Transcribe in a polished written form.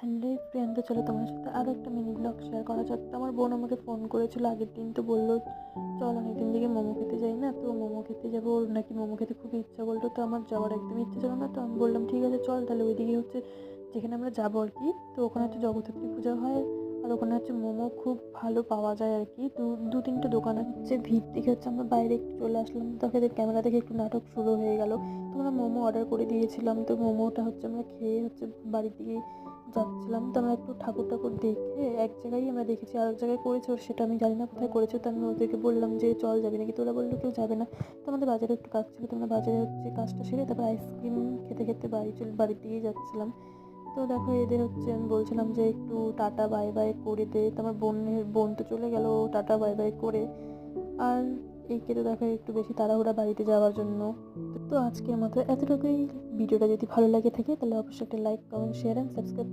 Hello friend, তো চলো তোমার সাথে আরও একটা মিনি ব্লগ শেয়ার করা যাক। তো আমার বোন আমাকে ফোন করেছিল আগের দিন, তো বললো চল অনেকদিন থেকে মোমো খেতে যাই না, তো মোমো খেতে যাবো। ওর নাকি মোমো খেতে খুবই ইচ্ছা করলো, তো আমার যাওয়ার একদমই ইচ্ছা ছিল না। তো আমি বললাম ঠিক আছে চল তাহলে। ওইদিকে হচ্ছে যেখানে আমরা যাবো আর কি, তো ওখানে হচ্ছে জগদ্ধাত্রী পূজা হয়, আর ওখানে হচ্ছে মোমো খুব ভালো পাওয়া যায় আর কি। দু তিনটে দোকান হচ্ছে, ভিড় দেখে হচ্ছে আমরা বাইরে একটু চলে আসলাম। তাকে ক্যামেরা দেখে একটু নাটক শুরু হয়ে গেল। তো আমরা মোমো অর্ডার করে দিয়েছিলাম, তো মোমোটা হচ্ছে আমরা খেয়ে হচ্ছে বাড়ির দিকে যাচ্ছিলাম। তো আমরা একটু ঠাকুর টাকুর দেখে এক জায়গায় আমরা দেখেছি, আর এক জায়গায় করেছে ওর, সেটা আমি জানি না কোথায় করেছে। তো আমি ওদেরকে বললাম যে চল যাবি নাকি, তো ওরা বললো কেউ যাবে না। তো আমাদের বাজারে একটু কাজ ছিল, তো আমরা বাজারে হচ্ছে কাজটা সেরে তারপর আইসক্রিম খেতে খেতে বাড়ির দিকেই যাচ্ছিলাম। তো দেখো এদের হচ্ছে আমি বলছিলাম যে একটু টাটা বাই বাই করে দে, তো আমার বোন তো চলে গেল টাটা বাই বাই করে। আর একে তো দেখো একটু বেশি তাড়াহুড়া বাড়িতে যাওয়ার জন্য। তো আজকের মতো এতটুকুই। ভিডিওটা যদি ভালো লাগে থাকে তাহলে অবশ্যই একটা like, comment, share and subscribe